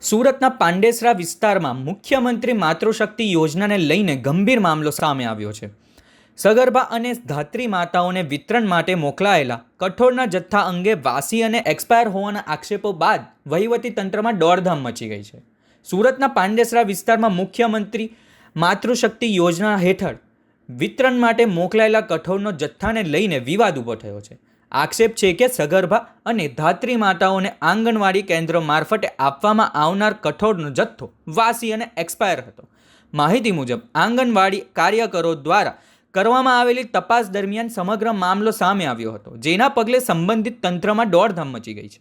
સુરતના પાંડેસરા વિસ્તારમાં મુખ્યમંત્રી માતૃશક્તિ યોજનાને લઈને ગંભીર મામલો સામે આવ્યો છે. સગર્ભા અને ધાત્રી માતાઓને વિતરણ માટે મોકલાયેલા કઠોળના જથ્થા અંગે વાસી અને એક્સપાયર હોવાના આક્ષેપો બાદ વહીવટી તંત્રમાં દોડધામ મચી ગઈ છે. સુરતના પાંડેસરા વિસ્તારમાં મુખ્યમંત્રી માતૃશક્તિ યોજના હેઠળ વિતરણ માટે મોકલાયેલા કઠોળનો જથ્થાને લઈને વિવાદ ઊભો થયો છે. આક્ષેપ છે કે સગર્ભા અને ધાત્રી માતાઓને આંગણવાડી કેન્દ્રો મારફતે આપવામાં આવનાર કઠોળનો જથ્થો વાસી અને એક્સપાયર હતો. માહિતી મુજબ આંગણવાડી કાર્યકરો દ્વારા કરવામાં આવેલી તપાસ દરમિયાન સમગ્ર મામલો સામે આવ્યો હતો, જેના પગલે સંબંધિત તંત્રમાં દોડધામ મચી ગઈ છે.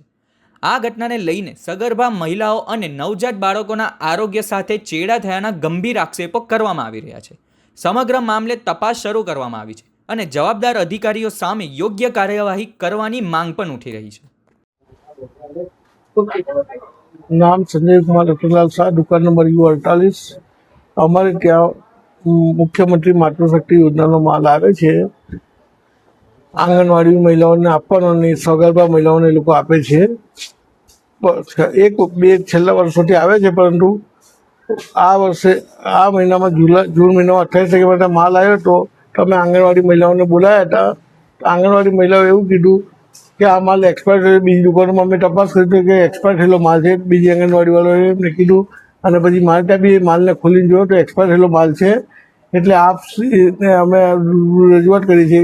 આ ઘટનાને લઈને સગર્ભા મહિલાઓ અને નવજાત બાળકોના આરોગ્ય સાથે ચેડા થયાના ગંભીર આક્ષેપો કરવામાં આવી રહ્યા છે. સમગ્ર મામલે તપાસ શરૂ કરવામાં આવી છે અને જવાબદાર અધિકારીઓ સામે યોગ્ય કાર્યવાહી કરવાની માંગ પણ ઉઠી રહી છે. નામ સંજય કુમાર રતનલાલ શાહ, દુકાન નંબર U48. અમારે ત્યાં મુખ્યમંત્રી માતૃશક્તિ યોજનાનો માલ આવે છે. આંગણવાડી મહિલાઓને આપવાનો અને સગર્ભા મહિલાઓને લોકો આપે છે. બે છેલ્લા વર્ષોથી આવે છે, પરંતુ આ વર્ષે આ મહિનામાં જૂન મહિનામાં 28 તારીખે માટે માલ આવ્યો હતો. અમે આંગણવાડી મહિલાઓને બોલાવ્યા હતા. આંગણવાડી મહિલાઓએ એવું કીધું કે આ માલ એક્સપાયર થયો. બીજી દુકાનોમાં અમે તપાસ કરી કે એક્સપાયર થયેલો માલ છે. બીજી આંગણવાડીવાળાએ એમને કીધું અને પછી મારે ત્યાં બી માલને ખોલીને જોયો તો એક્સપાયર થયેલો માલ છે. એટલે અમે રજૂઆત કરી છે.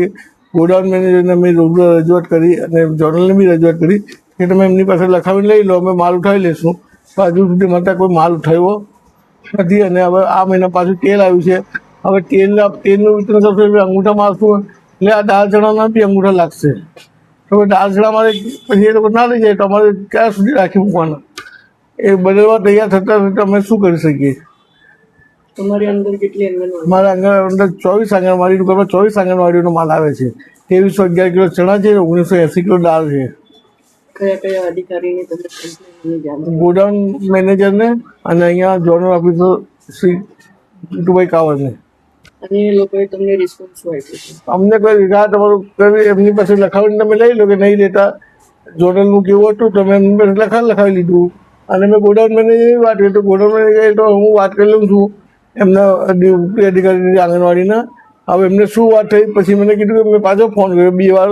ગોડાઉન મેનેજરને અમે રજૂઆત કરી અને જનરલને બી રજૂઆત કરી કે તમે એમની પાસે લખાવીને લઈ લો, અમે માલ ઉઠાવી લઈશું. હજુ સુધી મારે કોઈ માલ ઉઠાવ્યો નથી. અને હવે આ મહિના પાછું તેલ આવ્યું છે. હવે તેલનું વિતરણ કરશો એટલે અંગૂઠા મારશું, એટલે આ દાળ ચણાના બી અંગૂઠા લાગશે. તો દાળ ચણા મારે પછી એ લોકો ના લઈ જાય તો અમારે ક્યાં સુધી રાખી મૂકવાના? એ બદલવા તૈયાર થતા અમે શું કરી શકીએ? તમારી અંદર કેટલી આંગણવાડી? મારા અંદર 24 આંગણવાડી દુકાનમાં 24 આંગણવાડીનો માલ આવે છે. 2311 કિલો ચણા છે, 1980 કિલો દાળ છે. કયા કયા અધિકારીને તમે કમ્પ્લેન જાણ? ગોડાઉન મેનેજરને અને અહીંયા ઝોનલ ઓફિસર શ્રી જીતુભાઈ કાવરને. અને એ લોકોએ તમને રિસ્પોન્સ શું આપ્યો છે? અમને કોઈ તમારું એમની પાસે લખાવીને તમે લઈ લો કે નહીં લેતા. જોડલનું કેવું હતું તમે એમની પાસે લખાવી લીધું. અને મેં ગોડાઉન મેનેજરની વાત કરી તો ગોડાઉન મેનેજર તો હું વાત કરી લઉં છું એમના અધિકારીની આંગણવાડીના. હવે એમને શું વાત થઈ પછી મને કીધું કે મેં પાછો ફોન કર્યો 2 વાર.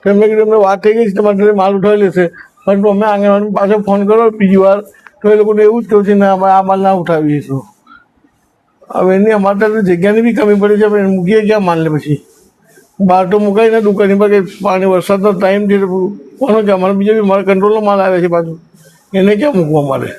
તો એમને કીધું એમને વાત થઈ ગઈ છે, તમારે માલ ઉઠાવી લેશે. પરંતુ અમે આંગણવાડીમાં પાછો ફોન કર્યો બીજી વાર તો એ લોકોને એવું જ કહ્યું છે ને અમે આ માલ ના ઉઠાવીશું. હવે એની અમારે ત્યાં જગ્યાની બી કમી પડે છે. આપણે મૂકીએ ક્યાં માલને? પછી બહાર તો મુકાય ને દુકાનની પર કે પાણી વરસાદનો ટાઈમ છે કોનો કે અમારે બીજો બી મારે કંટ્રોલનો માલ આવે છે પાછું, એને ક્યાં મૂકવા મારે?